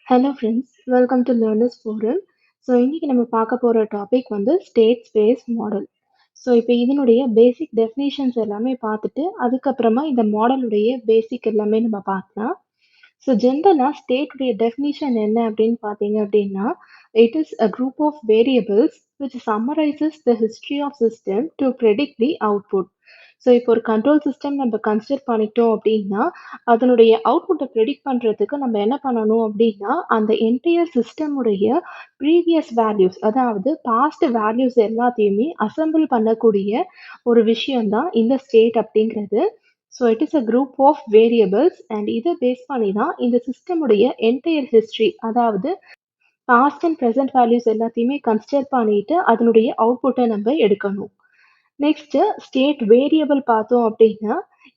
Hello friends, welcome to learners forum. இன்னைக்கு நம்ம பார்க்க போகிற டாபிக் வந்து ஸ்டேட் ஸ்பேஸ் மாடல். இப்போ இதனுடைய பேசிக் டெஃபினேஷன்ஸ் எல்லாமே பார்த்துட்டு அதுக்கப்புறமா இந்த மாடலுடைய பேசிக் எல்லாமே நம்ம பார்க்கலாம். ஜென்ரலாக ஸ்டேட்டுடைய டெஃபினிஷன் என்ன அப்படின்னு பார்த்தீங்க அப்படின்னா, it is a group of variables which summarizes the history of system to predict the output. இப்போ ஒரு கண்ட்ரோல் சிஸ்டம் நம்ம கன்சிடர் பண்ணிட்டோம் அப்படின்னா, அதனுடைய அவுட்புட்டை ப்ரெடிக்ட் பண்ணுறதுக்கு நம்ம என்ன பண்ணணும் அப்படின்னா, அந்த என்டையர் சிஸ்டமுடைய ப்ரீவியஸ் வேல்யூஸ், அதாவது பாஸ்ட் வேல்யூஸ் எல்லாத்தையுமே அசெம்பிள் பண்ணக்கூடிய ஒரு விஷயம் தான் இந்த ஸ்டேட் அப்படிங்கிறது. It is a group of variables and இதை பேஸ் பண்ணி தான் இந்த சிஸ்டமுடைய என்டையர் ஹிஸ்ட்ரி, அதாவது பாஸ்ட் அண்ட் ப்ரெசென்ட் வேல்யூஸ் எல்லாத்தையுமே கன்சிடர் பண்ணிட்டு அதனுடைய அவுட்புட்டை நம்ம எடுக்கணும். நெக்ஸ்ட் ஸ்டேட் வேரியபிள் பார்த்தோம் அப்படின்னா,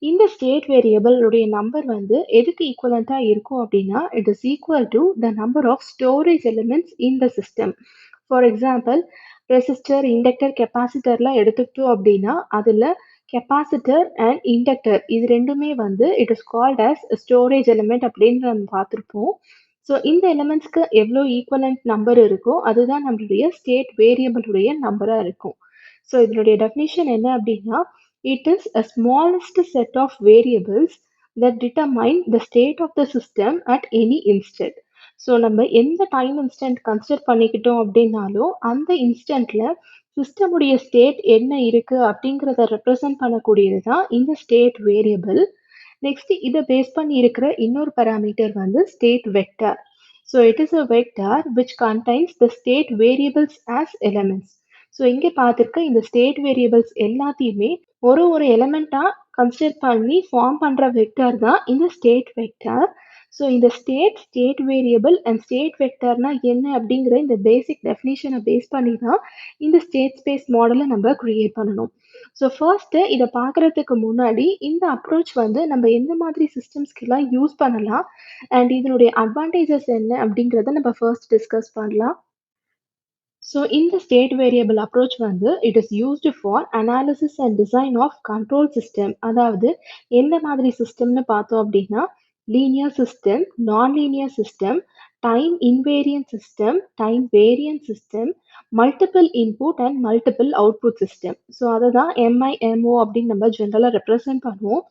இந்த ஸ்டேட் வேரியபிளுடைய நம்பர் வந்து எதுக்கு ஈக்குவலண்டா இருக்கும் அப்படின்னா, it is equal to the number of storage elements in the system. For example, resistor, inductor, கெப்பாசிட்டர்லாம் எடுத்துக்கிட்டோம் அப்படின்னா, அதில் கெப்பாசிட்டர் அண்ட் இண்டக்டர் இது ரெண்டுமே வந்து it is called as storage element அப்படின்னு நம்ம பார்த்துருப்போம். இந்த எலிமெண்ட்ஸ்க்கு எவ்வளோ ஈக்குவலண்ட் நம்பர் இருக்கோ அதுதான் நம்மளுடைய ஸ்டேட் வேரியபிளுடைய நம்பராக இருக்கும். இதனுடைய டெஃபினிஷன் என்ன அப்படின்னா, it is a smallest set of variables that determine the state of the system at any instant. நம்ம எந்த டைம் இன்ஸ்டன்ட் கன்சிடர் பண்ணிக்கிட்டோம் அப்படின்னாலும் அந்த இன்ஸ்டன்ட்ல சிஸ்டமுடைய ஸ்டேட் என்ன இருக்கு அப்படிங்கிறத ரெப்ரசன்ட் பண்ணக்கூடியது தான் இந்த ஸ்டேட் வேரியபிள். நெக்ஸ்ட் இதை பேஸ் பண்ணி இருக்கிற இன்னொரு பராமீட்டர் வந்து state vector. It is a vector which contains the state variables as elements. இங்கே பார்த்துருக்க இந்த ஸ்டேட் வேரியபிள்ஸ் எல்லாத்தையுமே ஒரு எலிமெண்ட்டாக கன்சிடர் பண்ணி ஃபார்ம் பண்ணுற வெக்டார் தான் இந்த ஸ்டேட் வெக்டார். இந்த ஸ்டேட் வேரியபிள் அண்ட் ஸ்டேட் வெக்டார்னா என்ன அப்படிங்கிற இந்த பேசிக் டெஃபினிஷனை பேஸ் பண்ணி தான் இந்த ஸ்டேட் ஸ்பேஸ் மாடலை நம்ம கிரியேட் பண்ணணும். ஃபர்ஸ்ட்டு இதை பார்க்குறதுக்கு முன்னாடி இந்த அப்ரோச் வந்து நம்ம எந்த மாதிரி சிஸ்டம்ஸ்க்கெல்லாம் யூஸ் பண்ணலாம் அண்ட் இதனுடைய அட்வான்டேஜஸ் என்ன அப்படிங்கிறத நம்ம ஃபர்ஸ்ட் டிஸ்கஸ் பண்ணலாம். இந்த ஸ்டேட் வேரியபிள் அப்ரோச் வந்து it is used for analysis and design of control system. அதாவது எந்த மாதிரி சிஸ்டம்னு பார்த்தோம் அப்படின்னா, linear system, non linear system, time invariant system, time variant system, multiple input and multiple output system. அதை தான் MIMO அப்படின்னு நம்ம ஜென்ரலாக ரெப்ரசன்ட் பண்ணுவோம்.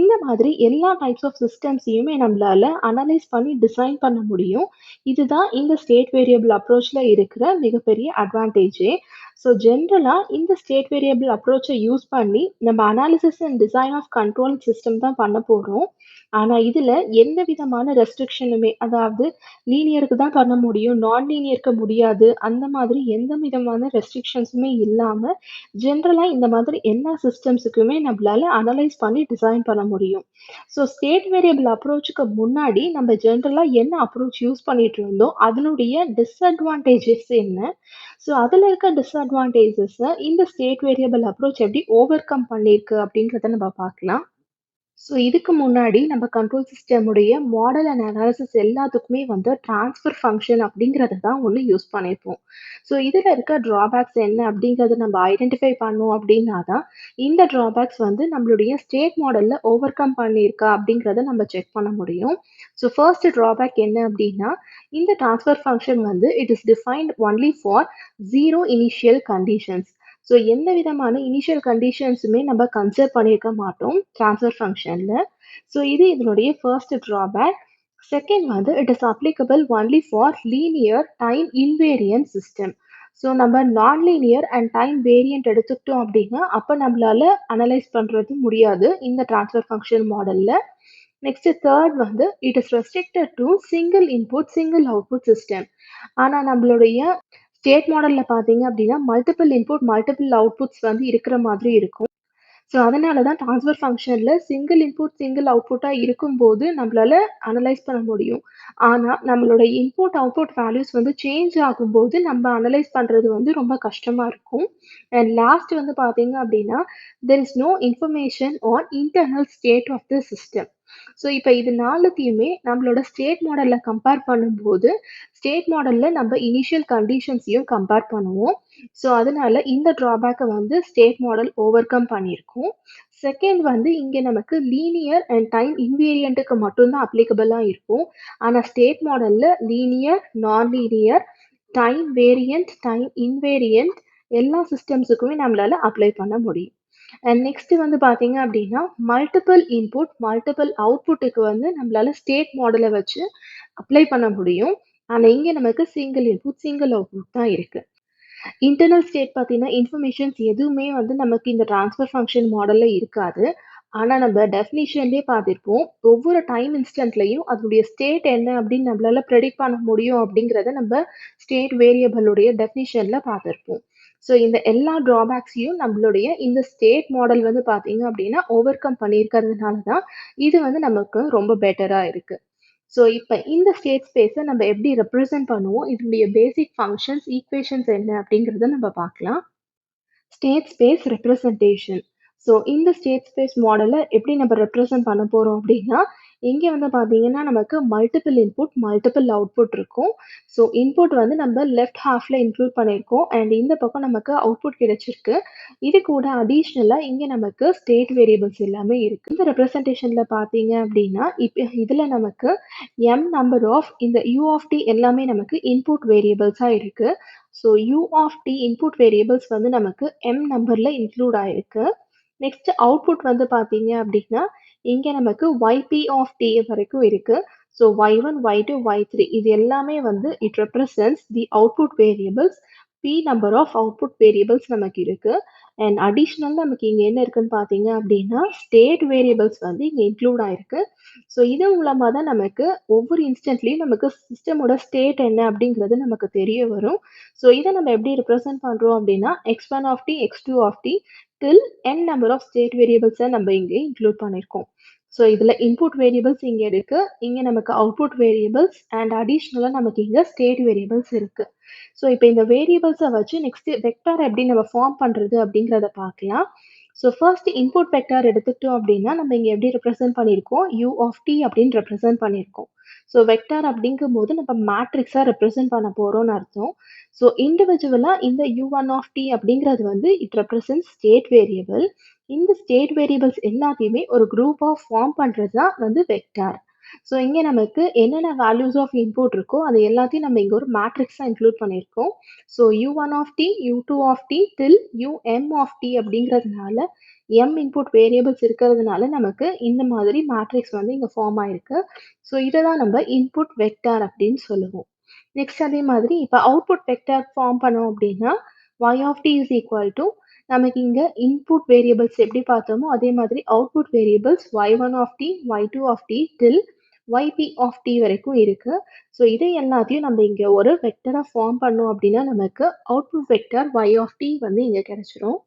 இந்த மாதிரி எல்லா டைப்ஸ் ஆஃப் சிஸ்டம்ஸையுமே நம்மளால அனலைஸ் பண்ணி டிசைன் பண்ண முடியும். இதுதான் இந்த ஸ்டேட் வேரியபிள் அப்ரோச்சில் இருக்கிற மிகப்பெரிய அட்வான்டேஜே. ஜென்ரலாக இந்த ஸ்டேட் வேரியபிள் அப்ரோச்சை யூஸ் பண்ணி நம்ம analysis and design of control system தான் பண்ண போகிறோம். ஆனால் இதில் எந்த விதமான ரெஸ்ட்ரிக்ஷனுமே, அதாவது லீனியருக்கு தான் பண்ண முடியும், நான் லீனியருக்கு முடியாது, அந்த மாதிரி எந்த விதமான ரெஸ்ட்ரிக்ஷன்ஸுமே இல்லாமல் ஜென்ரலாக இந்த மாதிரி எல்லா சிஸ்டம்ஸுக்குமே நம்மளால அனலைஸ் பண்ணி டிசைன் பண்ண முடியும். ஸ்டேட் வேரியபிள் அப்ரோச்சுக்கு முன்னாடி நம்ம ஜென்ரலாக என்ன அப்ரோச் யூஸ் பண்ணிட்டு இருந்தோம், அதனுடைய டிஸ்அட்வான்டேஜஸ் என்ன, அதில் இருக்க டிஸ்அட்வான்டேஜஸை இந்த ஸ்டேட் வேரியபிள் அப்ரோச் எப்படி ஓவர் கம் பண்ணியிருக்கு அப்படிங்கிறத நம்ம பார்க்கலாம். இதுக்கு முன்னாடி நம்ம கண்ட்ரோல் சிஸ்டமுடைய மாடல் அண்ட் அனாலிசிஸ் எல்லாத்துக்குமே வந்து ட்ரான்ஸ்ஃபர் ஃபங்க்ஷன் அப்படிங்கிறத தான் ஒன்று யூஸ் பண்ணியிருப்போம். இதில் இருக்க ட்ராபேக்ஸ் என்ன அப்படிங்கிறத நம்ம ஐடென்டிஃபை பண்ணோம் அப்படின்னா தான் இந்த ட்ராபேக்ஸ் வந்து நம்மளுடைய ஸ்டேட் மாடலில் ஓவர் கம் பண்ணியிருக்கா அப்படிங்கிறத நம்ம செக் பண்ண முடியும். ஃபர்ஸ்ட் ட்ராபேக் என்ன அப்படின்னா, இந்த ட்ரான்ஸ்ஃபர் ஃபங்க்ஷன் வந்து it is defined only for 0 initial conditions. எந்த விதமான இனிஷியல் கண்டிஷன்ஸுமே நம்ம கன்சிடர் பண்ணியிருக்க மாட்டோம் ட்ரான்ஸ்ஃபர் ஃபங்க்ஷனில். இது இதனுடைய ஃபர்ஸ்ட் ட்ராபேக். செகண்ட் வந்து it is applicable only for linear time invariant system. நம்ம நான் லீனியர் அண்ட் டைம் வேரியன்ட் எடுத்துக்கிட்டோம் அப்படின்னா அப்போ நம்மளால அனலைஸ் பண்ணுறது முடியாது இந்த ட்ரான்ஸ்ஃபர் ஃபங்க்ஷன் மாடலில். நெக்ஸ்ட் தேர்ட் வந்து it is restricted to single input single output system. ஆனால் நம்மளுடைய ஸ்டேட் மாடலில் பார்த்தீங்க அப்படின்னா மல்டிபிள் இன்புட் மல்டிபிள் அவுட்புட்ஸ் வந்து இருக்கிற மாதிரி இருக்கும். அதனால தான் ட்ரான்ஸ்ஃபர் ஃபங்க்ஷனில் சிங்கிள் இன்புட் சிங்கிள் அவுட்புட்டாக இருக்கும்போது நம்மளால அனலைஸ் பண்ண முடியும். ஆனால் நம்மளோட இன்புட் அவுட்புட் வேல்யூஸ் வந்து சேஞ்ச் ஆகும்போது நம்ம அனலைஸ் பண்ணுறது வந்து ரொம்ப கஷ்டமாக இருக்கும். அண்ட் லாஸ்ட் வந்து பார்த்தீங்க அப்படின்னா there is no information on internal state of the system. So இப்ப இது 4த்தையுமே நம்மளோட ஸ்டேட் மாடல்ல கம்பேர் பண்ணும்போது, ஸ்டேட் மாடல்ல நம்ம இனிஷியல் கண்டிஷன்ஸையும் கம்பேர் பண்ணுவோம். ஸோ அதனால இந்த ட்ராபேக்க வந்து ஸ்டேட் மாடல் ஓவர் கம் பண்ணியிருக்கும். செகண்ட் வந்து இங்க நமக்கு லீனியர் அண்ட் டைம் இன்வேரியன்ட்க்கு மட்டும் தான் அப்ளிகபிளா இருக்கும். ஆனா ஸ்டேட் மாடல்ல லீனியர், நான் linear, time variant, time invariant எல்லா சிஸ்டம்ஸுக்குமே நம்மளால அப்ளை பண்ண முடியும். அண்ட் நெக்ஸ்ட் வந்து பார்த்தீங்க அப்படின்னா, மல்டிபிள் இன்புட், மல்டிபிள் அவுட்புட்டுக்கு வந்து நம்மளால ஸ்டேட் மாடல வச்சு அப்ளை பண்ண முடியும். ஆனா இங்க நமக்கு சிங்கிள் இன்புட், சிங்கிள் அவுட்புட் தான் இருக்கு. இன்டர்னல் ஸ்டேட் பார்த்தீங்கன்னா, இன்ஃபர்மேஷன்ஸ் எதுவுமே வந்து நமக்கு இந்த ட்ரான்ஸ்ஃபர் ஃபங்ஷன் மாடல்ல இருக்காது. ஆனா நம்ம டெஃபினிஷன்லயே பார்த்திருப்போம். ஒவ்வொரு டைம் இன்ஸ்டன்ட்லயும் அதனுடைய ஸ்டேட் என்ன அப்படின்னு நம்மளால ப்ரெடிக்ட் பண்ண முடியும் அப்படிங்கிறத நம்ம ஸ்டேட் வேரியபிளுடைய டெஃபினிஷன்ல பார்த்திருப்போம். ஸோ இந்த எல்லா ட்ராபேக்ஸையும் நம்மளுடைய இந்த ஸ்டேட் மாடல் வந்து பார்த்தீங்க அப்படின்னா, ஓவர் கம் பண்ணியிருக்கிறதுனால தான் இது வந்து நமக்கு ரொம்ப பெட்டரா இருக்கு. ஸோ இப்ப இந்த ஸ்டேட் ஸ்பேஸ நம்ம எப்படி ரெப்ரசென்ட் பண்ணுவோம்? இதனுடைய பேசிக் ஃபங்ஷன்ஸ், ஈக்குவேஷன்ஸ் என்ன அப்படிங்கிறத நம்ம பார்க்கலாம். State space representation. ஸோ இந்த ஸ்டேட் ஸ்பேஸ் மாடலை எப்படி நம்ம ரெப்ரசன்ட் பண்ண போகிறோம் அப்படின்னா, இங்கே வந்து பார்த்தீங்கன்னா நமக்கு மல்டிபிள் இன்புட், மல்டிபிள் அவுட்புட் இருக்கும். ஸோ இன்புட் வந்து நம்ம லெஃப்ட் ஹாஃப்ல இன்க்ளூட் பண்ணியிருக்கோம் அண்ட் இந்த பக்கம் நமக்கு அவுட்புட் கிடைச்சிருக்கு. இது கூட அடிஷ்னலாக இங்கே நமக்கு ஸ்டேட் வேரியபிள்ஸ் எல்லாமே இருக்குது. இந்த ரெப்ரசன்டேஷனில் பார்த்தீங்க அப்படின்னா, இப்போ இதில் நமக்கு m நம்பர் ஆஃப் இந்த u ஆஃப் t எல்லாமே நமக்கு இன்புட் வேரியபிள்ஸாக இருக்குது. So u of t input variables வந்து நமக்கு m நம்பர்ல இன்க்ளூட் ஆயிருக்கு. நெக்ஸ்ட் அவுட்புட் வந்து பார்த்தீங்க அப்படின்னா, இங்க நமக்கு yp ஆஃப் t வரைக்கும் இருக்கு. ஸோ y1, y2, y3 இது எல்லாமே வந்து it represents the output variables. p number of output variables நமக்கு இருக்கு. அண்ட் அடிஷ்னல் நமக்கு இங்க என்ன இருக்குன்னு பார்த்தீங்க அப்படின்னா, ஸ்டேட் வேரியபிள்ஸ் வந்து இங்க இன்க்ளூட் ஆயிருக்கு. ஸோ இது மூலமா தான் நமக்கு ஒவ்வொரு இன்ஸ்டன்ட்லயும் நமக்கு சிஸ்டமோட ஸ்டேட் என்ன அப்படிங்கிறது நமக்கு தெரிய வரும். ஸோ இதை நம்ம எப்படி ரெப்ரசென்ட் பண்ணுறோம் அப்படின்னா x1 of t x2 of t till n number of state வேரியபிள்ஸை நம்ம இங்கே இன்க்ளூட் பண்ணியிருக்கோம். ஸோ இதில் இன்புட் வேரியபிள்ஸ் இங்கே இருக்கு, இங்கே நமக்கு அவுட்புட் வேரியபிள்ஸ் அண்ட் அடிஷ்னலாக நமக்கு இங்கே ஸ்டேட் வேரியபிள்ஸ் இருக்கு. ஸோ இப்போ இந்த வேரியபிள்ஸை வச்சு நெக்ஸ்ட் வெக்டார் எப்படி நம்ம ஃபார்ம் பண்ணுறது அப்படிங்கிறத பார்க்கலாம். ஸோ ஃபர்ஸ்ட் இன்புட் வெக்டார் எடுத்துக்கிட்டோம் அப்படின்னா நம்ம இங்கே எப்படி ரெப்ரசென்ட் பண்ணியிருக்கோம், u ஆஃப் t அப்படின்னு ரெப்ரசென்ட் பண்ணியிருக்கோம். ஸோ வெக்டார் அப்படிங்கும் போது நம்ம மேட்ரிக்ஸாக ரெப்ரசென்ட் பண்ண போகிறோம்னு அர்த்தம். ஸோ இண்டிவிஜுவலாக இந்த u1 ஆஃப் t அப்படிங்கிறது வந்து இட் ரெப்ரசென்ட் ஸ்டேட் வேரியபிள். இந்த ஸ்டேட் வேரியபிள்ஸ் எல்லாத்தையுமே ஒரு குரூப் ஆஃப் ஃபார்ம் பண்ணுறது தான் வந்து வெக்டார். ஸோ இங்கே நமக்கு என்னென்ன வேல்யூஸ் ஆஃப் இன்புட் இருக்கோ அது எல்லாத்தையும் நம்ம இங்கே ஒரு மேட்ரிக்ஸாக இன்க்ளூட் பண்ணியிருக்கோம். So u1 of t, u2 of t till um of t அப்படிங்கிறதுனால m இன்புட் வேரியபிள்ஸ் இருக்கிறதுனால நமக்கு இந்த மாதிரி மேட்ரிக்ஸ் வந்து இங்கே ஃபார்ம் ஆயிருக்கு. ஸோ இதை தான் நம்ம இன்புட் வெக்டார் அப்படின்னு சொல்லுவோம். நெக்ஸ்ட் அதே மாதிரி இப்போ அவுட்புட் வெக்டார் ஃபார்ம் பண்ணோம் அப்படின்னா y of t is equal to நமக்கு இங்கே இன்புட் வேரியபிள்ஸ் எப்படி பார்த்தோமோ அதே மாதிரி output variables y1 of t, y2 of t till yp of t வரைக்கும் இருக்கு. ஸோ இதை எல்லாத்தையும் நம்ம இங்கே ஒரு வெக்டராக ஃபார்ம் பண்ணோம் அப்படின்னா நமக்கு output vector y of t வந்து இங்கே கிடைச்சிரும்.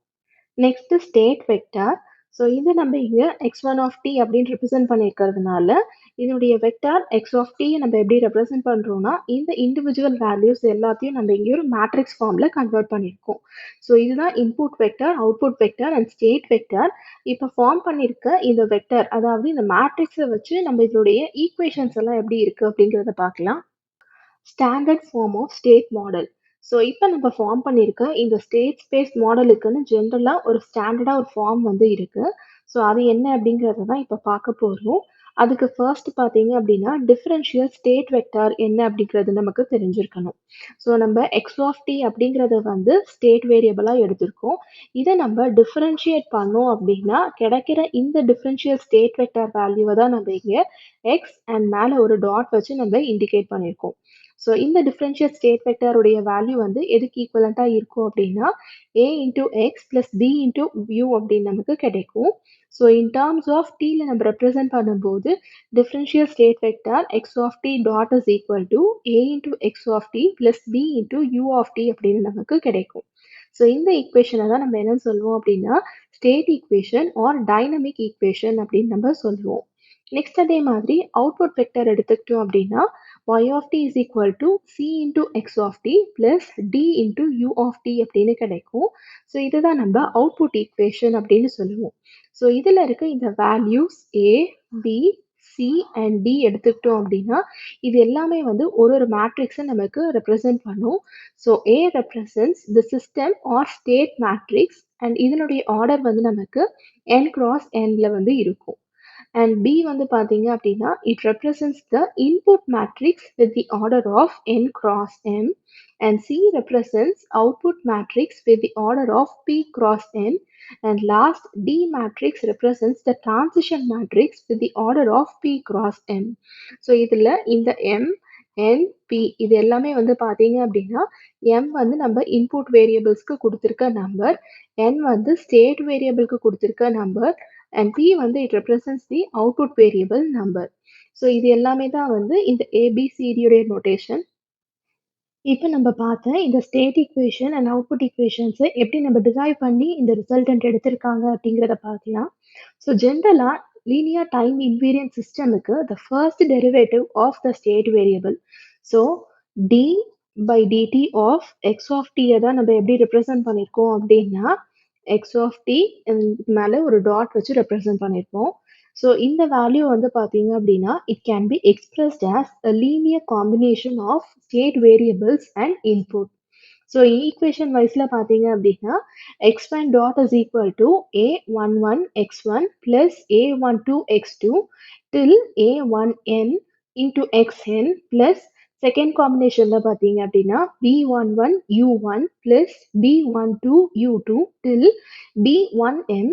Next state vector. ஸோ இது நம்ம இங்கே x1 ஆஃப் t அப்படின்னு ரெப்ரசென்ட் பண்ணியிருக்கிறதுனால இதனுடைய வெக்டார் x ஆஃப் t நம்ம எப்படி ரெப்ரசென்ட் பண்ணுறோம்னா இந்த இண்டிவிஜுவல் வேல்யூஸ் எல்லாத்தையும் நம்ம இங்கே ஒரு மேட்ரிக்ஸ் ஃபார்மில் கன்வெர்ட் பண்ணியிருக்கோம். ஸோ இதுதான் input vector, output vector and state vector. இப்போ ஃபார்ம் பண்ணியிருக்க இந்த வெக்டார் அதாவது இந்த மேட்ரிக்ஸை வச்சு நம்ம இதனுடைய ஈக்குவேஷன்ஸ் எல்லாம் எப்படி இருக்குது அப்படிங்கிறத பார்க்கலாம். Standard form of state model. So இப்போ நம்ம ஃபார்ம் பண்ணியிருக்க இந்த ஸ்டேட் ஸ்பேஸ் மாடலுக்குன்னு ஜென்ரலாக ஒரு ஸ்டாண்டர்டாக ஒரு ஃபார்ம் வந்து இருக்குது. ஸோ அது என்ன அப்படிங்கிறத தான் இப்போ பார்க்க போகிறோம். அதுக்கு ஃபர்ஸ்ட் பார்த்தீங்க அப்படின்னா டிஃபரன்ஷியல் ஸ்டேட் வெக்டார் என்ன அப்படிங்கிறது நமக்கு தெரிஞ்சிருக்கணும். ஸோ நம்ம எக்ஸ் ஆஃப் டி அப்படிங்கிறத வந்து ஸ்டேட் வேரியபிளாக எடுத்திருக்கோம். இதை நம்ம டிஃபரன்ஷியேட் பண்ணோம் அப்படின்னா கிடைக்கிற இந்த டிஃபரன்ஷியல் ஸ்டேட் வெக்டார் வேல்யூவை தான் நம்ம இங்கே எக்ஸ் அண்ட் மேலே ஒரு டாட் வச்சு நம்ம இண்டிகேட் பண்ணியிருக்கோம். ஸோ இந்த டிஃபரன்ஷியல் ஸ்டேட் வெக்டாருடைய வேல்யூ வந்து எதுக்கு ஈக்குவலண்ட்டாக இருக்கும் அப்படின்னா a into X plus B into U அப்படின்னு நமக்கு கிடைக்கும். ஸோ இன் டேர்ம்ஸ் ஆஃப் டீல நம்ம ரெப்ரசென்ட் பண்ணும்போது differential state vector X of T dot is equal to a into X of T plus B into U of T அப்படின்னு நமக்கு கிடைக்கும். So இந்த ஈக்குவேஷனை தான் நம்ம என்ன சொல்லுவோம் அப்படின்னா state equation R dynamic equation அப்படின்னு நம்ம சொல்லுவோம். நெக்ஸ்ட் அதே மாதிரி அவுட்புட் வெக்டர் எடுத்துக்கிட்டோம் அப்படின்னா y of t is equal to c into x of t plus d into u of t அப்படின்னு கிடைக்கும். ஸோ இதுதான் நம்ம அவுட்புட் ஈக்குவேஷன் அப்படின்னு சொல்லுவோம். ஸோ இதில் இருக்க இந்த values a, b, C and D எடுத்துக்கிட்டோம் அப்படின்னா இது எல்லாமே வந்து ஒரு மேட்ரிக்ஸை நமக்கு ரெப்ரசன்ட் பண்ணும். So A represents the system or state matrix and இதனுடைய ஆர்டர் வந்து நமக்கு n cross nல வந்து இருக்கும். And B வந்து பார்த்தீங்க அப்படின்னா it represents the input matrix with the order of n cross m and C represents output matrix with the order of p cross n and last D matrix represents the transition matrix with the order of p cross m. So இதில் இந்த m n p இது எல்லாமே வந்து பார்த்தீங்க அப்படின்னா m வந்து நம்ம input வேரியபிள்ஸ்க்கு கொடுத்துருக்க நம்பர், n வந்து ஸ்டேட் வேரியபிளுக்கு கொடுத்துருக்க நம்பர் and p வந்து it represents the output variable number. So இது எல்லாமே தான் வந்து இந்த ABCD உடைய நோட்டேஷன். இப்போ நம்ம பார்த்த இந்த ஸ்டேட் ஈக்குவேஷன் அண்ட் அவுட்புட் ஈக்குவேஷன்ஸை எப்படி நம்ம டிரைவ் பண்ணி இந்த ரிசல்டன்ட் எடுத்திருக்காங்க அப்படிங்கிறத பார்க்கலாம். ஸோ ஜென்ரலாக லீனியர் டைம் இன்வேரியன்ட் சிஸ்டமுக்கு the first derivative of the state variable so d by dt of x of t தான் நம்ம எப்படி ரெப்ரசன்ட் பண்ணியிருக்கோம் அப்படின்னா x of t மேலே ஒரு டாட் வச்சு ரெப்ரசன்ட் பண்ணியிருப்போம். ஸோ இந்த வேல்யூ வந்து பார்த்தீங்க அப்படின்னா it can be expressed as a linear combination of state variables and input. So equation வைஸில் பார்த்தீங்க அப்படின்னா x1 dot is equal to a11 x1 plus a12 x2 till a1n into xn plus second காம்பினேஷன்ல பார்த்தீங்க அப்படின்னா b11 u1 plus b12 u2 till b1m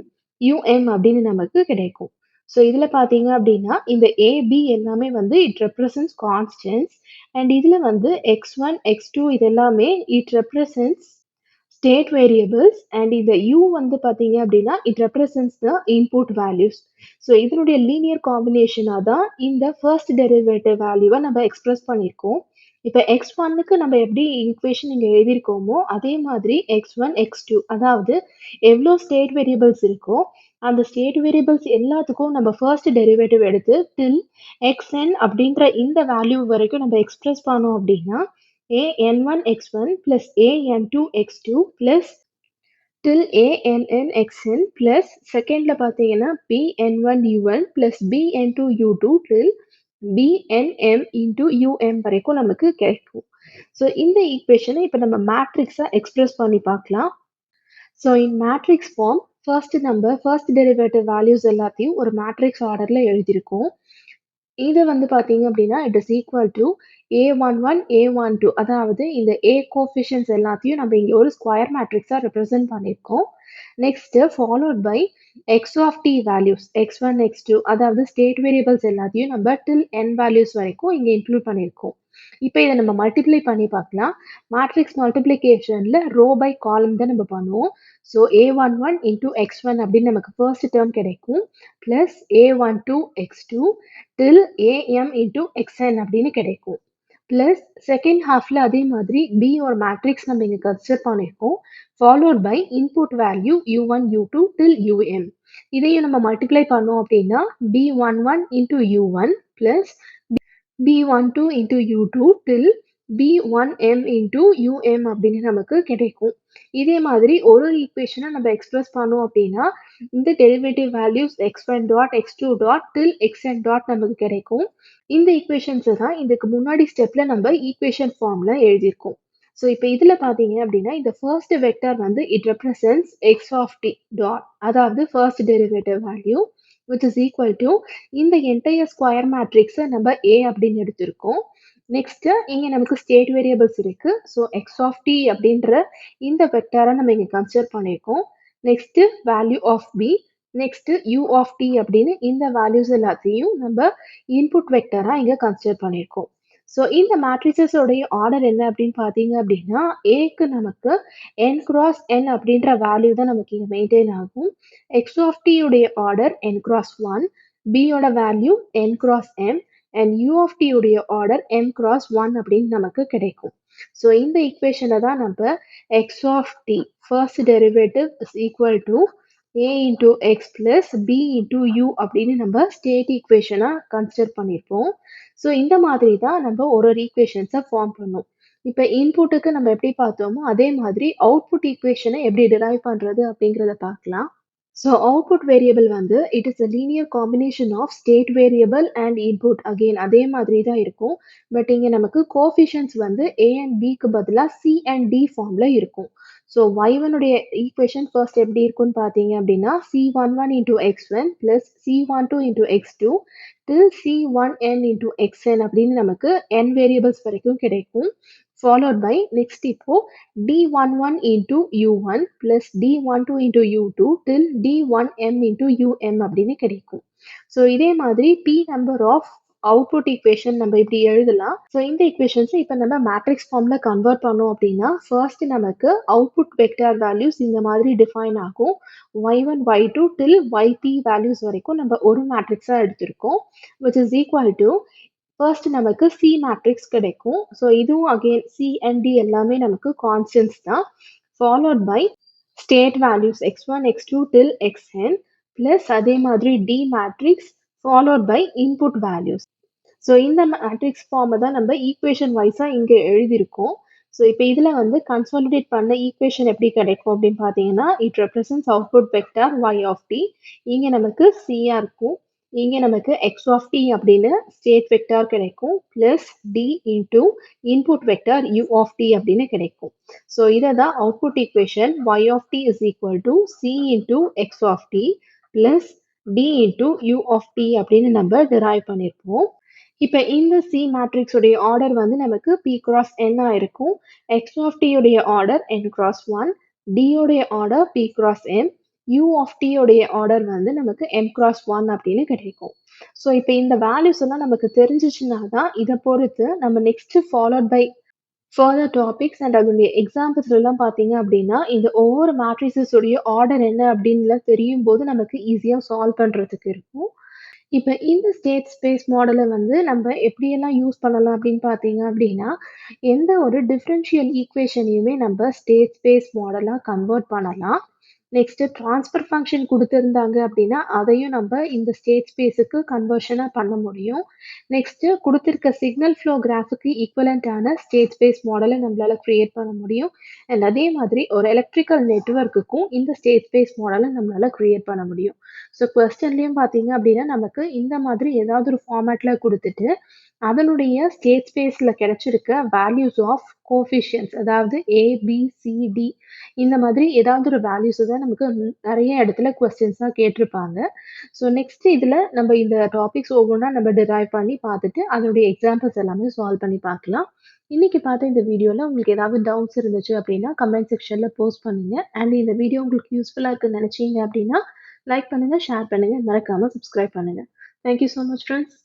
um அப்படின்னு நமக்கு கிடைக்கும். So இதில் பார்த்தீங்க அப்படின்னா இந்த ஏபி எல்லாமே வந்து இட் ரெப்ரசன்ஸ் கான்ஸ்டன்ட்ஸ் அண்ட் இதில் வந்து x1 x2 இது எல்லாமே it represents state variables and இந்த u வந்து பார்த்தீங்க அப்படின்னா it represents the input values. So இதனுடைய லீனியர் காம்பினேஷனாக தான் இந்த ஃபர்ஸ்ட் டெரிவேட்டிவ் வேல்யூவை நம்ம எக்ஸ்பிரஸ் பண்ணியிருக்கோம். இப்போ x1க்கு நம்ம எப்படி ஈக்குவேஷன் இங்கே எழுதியிருக்கோமோ அதே மாதிரி x1 x2 அதாவது எவ்வளோ ஸ்டேட் வேரியபிள்ஸ் இருக்கோ அந்த ஸ்டேட் வேரியபிள்ஸ் எல்லாத்துக்கும் நம்ம ஃபர்ஸ்ட் டெரிவேட்டிவ் எடுத்து till xn அப்படின்ற இந்த வேல்யூ வரைக்கும் நம்ம எக்ஸ்பிரஸ் பண்ணோம் அப்படின்னா an1 x1 plus an2 x2 plus till ann xn plus செகண்ட்ல பார்த்தீங்கன்னா bn1 u1 plus bn2 u2 till bnm into um வரைக்கும் நமக்கு கிடைக்கும். ஸோ இந்த ஈக்குவேஷனை இப்போ நம்ம மேட்ரிக்ஸை எக்ஸ்பிரஸ் பண்ணி பார்க்கலாம். So in matrix form first derivative values எல்லாத்தையும் ஒரு மேட்ரிக்ஸ் ஆர்டரில் எழுதியிருக்கோம். இது வந்து பார்த்தீங்க அப்படின்னா it is equal to a11 a12 அதாவது இந்த a கோஃபிஷியன்ஸ் எல்லாத்தையும் நம்ம இங்கே ஒரு ஸ்கொயர் மேட்ரிக்ஸாக ரெப்ரசென்ட் பண்ணியிருக்கோம். Next followed by x of t values x1 x2 அதாவது ஸ்டேட் வேரியபிள்ஸ் எல்லாத்தையும் நம்ம till n வேல்யூஸ் வரைக்கும் இங்கே இன்க்ளூட் பண்ணியிருக்கோம். இப்போ இதை நம்ம மல்டிப்ளை பண்ணி பார்க்கலாம். மேட்ரிக்ஸ் மல்டிப்ளிகேஷனில் ரோ பை காலம் தான் நம்ம பண்ணுவோம். ஸோ a11 இன்டூ x1 அப்படின்னு நமக்கு ஃபர்ஸ்ட் டேர்ம் கிடைக்கும் plus a12 x2 till am into xn அப்படின்னு கிடைக்கும். ப்ளஸ் செகண்ட் ஹாஃப்ல அதே மாதிரி b ஒரு மேட்ரிக்ஸ் நம்ம இங்கே கன்சிடர் பண்ணியிருக்கோம் followed by input value u1 u2 till um. இதையும் நம்ம மல்டிப்ளை பண்ணோம் அப்படின்னா b11 into u1 plus b12 into u2 till b1m into um அப்படின்னு நமக்கு கிடைக்கும். இதே மாதிரி ஒரு ஈக்குவேஷனை நம்ம எக்ஸ்பிரஸ் பண்ணோம் அப்படின்னா இந்த derivative values x1 dot x2 dot till xn dot நமக்கு கிடைக்கும். இந்த ஈக்குவேஷன்ஸை தான் இதுக்கு முன்னாடி ஸ்டெப்ல நம்ம ஈக்குவேஷன் ஃபார்ம்ல எழுதியிருக்கோம். ஸோ இப்போ இதில் பார்த்தீங்க அப்படின்னா இந்த ஃபர்ஸ்ட் வெக்டர் வந்து it represents x of t dot அதாவது first derivative value which is equal to இந்த என்டையர் ஸ்கொயர் மேட்ரிக்ஸை நம்ம a அப்படின்னு எடுத்திருக்கோம். நெக்ஸ்ட் இங்கே நமக்கு ஸ்டேட் வேரியபிள்ஸ் இருக்கு. ஸோ x of t அப்படின்ற இந்த வெக்டரை நம்ம இங்கே கன்சிடர் பண்ணியிருக்கோம். Next value of b next u of t அப்படின்னு இந்த வேல்யூஸ் எல்லாத்தையும் நம்ம இன்புட் வெக்டராக இங்கே கன்சிடர் பண்ணியிருக்கோம். ஸோ இந்த மேட்ரிசஸோடைய ஆர்டர் என்ன அப்படின்னு பார்த்தீங்க அப்படின்னா ஏக்கு நமக்கு n cross n அப்படின்ற வேல்யூ தான் நமக்கு இங்கே மெயின்டைன் ஆகும். x of t உடைய ஆர்டர் n cross 1, b யோட value n cross m and u of t உடைய ஆர்டர் m cross 1 அப்படின்னு நமக்கு கிடைக்கும். ஸோ இந்த ஈக்குவேஷனை தான் நம்ம x of t first derivative is equal to a into x plus b into u அப்படின்னு நம்ம ஸ்டேட் ஈக்குவேஷனாக கன்சிடர் பண்ணியிருப்போம். ஸோ இந்த மாதிரி தான் நம்ம ஒரு ஈக்குவேஷன்ஸை ஃபார்ம் பண்ணோம். இப்போ இன்புட்டுக்கு நம்ம எப்படி பார்த்தோமோ அதே மாதிரி அவுட்புட் ஈக்குவேஷனை எப்படி டிரைவ் பண்ணுறது அப்படிங்கிறத பார்க்கலாம். ஸோ அவுட்புட் வேரியபிள் வந்து it is a linear combination of state variable and input. Again அதே மாதிரி தான் இருக்கும். பட் இங்க நமக்கு கோஎஃபிஷியன்ட்ஸ் வந்து a அண்ட் bக்கு பதிலா c அண்ட் d ஃபார்ம்ல இருக்கும். ஸோ y1 உடைய ஈக்குவேஷன் ஃபர்ஸ்ட் எப்படி இருக்கும்னு பார்த்தீங்க அப்படின்னா c11 into x1 plus c12 into x2 till c1n into xn அப்படின்னு நமக்கு n வேரியபிள்ஸ் வரைக்கும் கிடைக்கும். Followed by next இப்போ d11 into u1 plus d12 into u2 till d1m into um அப்படின்னு கிடைக்கும். ஸோ இதே மாதிரி p number of output equation நம்ம இப்படி எழுதலாம். ஸோ இந்த ஈக்குவேஷன்ஸை இப்போ நம்ம மேட்ரிக்ஸ் ஃபார்ம்ல கன்வெர்ட் பண்ணோம் அப்படின்னா ஃபர்ஸ்ட் நமக்கு அவுட்புட் வெக்டார் வேல்யூஸ் இந்த மாதிரி டிஃபைன் ஆகும். y1 y2 till yp values வரைக்கும் நம்ம ஒரு மேட்ரிக்ஸா எடுத்திருக்கோம், which is equal to first நமக்கு சி மேட்ரிக்ஸ் கிடைக்கும். ஸோ இதுவும் அகெயின் சி அண்ட் டி எல்லாமே நமக்கு கான்ஸ்டன்ட்ஸ் தான். Followed by state values x1 x2 till xn plus அதே மாதிரி D matrix followed by input values. So இந்த மேட்ரிக்ஸ் ஃபார்மை தான் நம்ம ஈக்குவேஷன் வைஸாக இங்கே எழுதியிருக்கோம். ஸோ இப்போ இதில் வந்து கன்சாலிடேட் பண்ண ஈக்குவேஷன் எப்படி கிடைக்கும் அப்படின்னு பார்த்தீங்கன்னா it represents output vector y of T. இங்கே நமக்கு சியா இருக்கும், இங்கே நமக்கு எக்ஸ் ஆஃப் டி அப்படின்னு ஸ்டேட் வெக்டார் கிடைக்கும் plus D into input vector U of T அப்படின்னு கிடைக்கும். ஸோ இதை தான் output equation y of T is equal to C into X of T plus D into U of T அப்படின்னு நம்ம drive பண்ணியிருப்போம். இப்போ இந்த சி மேட்ரிக்ஸ் உடைய ஆர்டர் வந்து நமக்கு p கிராஸ் n இருக்கும். எக்ஸ் ஆஃப் டி உடைய ஆர்டர் n கிராஸ் 1, d உடைய order p cross m, u of t உடைய ஆர்டர் வந்து நமக்கு m கிராஸ் 1 அப்படின்னு கிடைக்கும். ஸோ இப்போ இந்த வேல்யூஸ் எல்லாம் நமக்கு தெரிஞ்சிச்சுன்னா தான் இதை பொறுத்து நம்ம next followed by further topics and அதனுடைய எக்ஸாம்பிள்ஸ் எல்லாம் பார்த்தீங்க அப்படின்னா இந்த ஒவ்வொரு மேட்ரிசஸ் உடைய ஆர்டர் என்ன அப்படின்னு தெரியும் போது நமக்கு ஈஸியாக சால்வ் பண்ணுறதுக்கு இருக்கும். இப்போ இந்த ஸ்டேட் ஸ்பேஸ் மாடலை வந்து நம்ம எப்படியெல்லாம் யூஸ் பண்ணலாம் அப்படின்னு பார்த்தீங்க அப்படின்னா எந்த ஒரு டிஃப்ரென்ஷியல் ஈக்குவேஷனையுமே நம்ம ஸ்டேட் ஸ்பேஸ் மாடலாக கன்வெர்ட் பண்ணலாம். நெக்ஸ்ட் ட்ரான்ஸ்ஃபர் ஃபங்க்ஷன் கொடுத்துருந்தாங்க அப்படின்னா அதையும் நம்ம இந்த ஸ்டேட் ஸ்பேஸுக்கு கன்வர்ஷனாக பண்ண முடியும். நெக்ஸ்ட் கொடுத்துருக்க சிக்னல் ஃப்ளோ கிராஃபுக்கு ஈக்குவலண்டான ஸ்டேட் ஸ்பேஸ் மாடலை நம்மளால கிரியேட் பண்ண முடியும். அண்ட் அதே மாதிரி ஒரு எலக்ட்ரிக்கல் நெட்வொர்க்குக்கும் இந்த ஸ்டேட் ஸ்பேஸ் மாடலை நம்மளால கிரியேட் பண்ண முடியும். ஸோ கொஸ்டின்லையும் பார்த்தீங்க அப்படின்னா நமக்கு இந்த மாதிரி ஏதாவது ஒரு ஃபார்மேட்டில் கொடுத்துட்டு அதனுடைய ஸ்டேட் ஸ்பேஸில் கிடைச்சிருக்க வேல்யூஸ் ஆஃப் கோஃபிஷியன்ஸ் அதாவது ஏபிசிடி இந்த மாதிரி ஏதாவது ஒரு வேல்யூஸ் தான் நமக்கு நிறைய இடத்துல கொஸ்டின்ஸாக கேட்டிருப்பாங்க. ஸோ நெக்ஸ்ட் இதில் நம்ம இந்த டாபிக்ஸ் ஒவ்வொன்றா நம்ம டிரைவ் பண்ணி பார்த்துட்டு அதனுடைய எக்ஸாம்பிள்ஸ் எல்லாமே சால்வ் பண்ணி பார்க்கலாம். இன்னைக்கு பார்த்த இந்த வீடியோவில் உங்களுக்கு ஏதாவது டவுட்ஸ் இருந்துச்சு அப்படின்னா கமெண்ட் செக்ஷனில் போஸ்ட் பண்ணுங்க. அண்ட் இந்த வீடியோ உங்களுக்கு யூஸ்ஃபுல்லாக இருக்குன்னு நினச்சிங்க அப்படின்னா லைக் பண்ணுங்க, ஷேர் பண்ணுங்க, மறக்காம சப்ஸ்கிரைப் பண்ணுங்க. Thank you so much friends.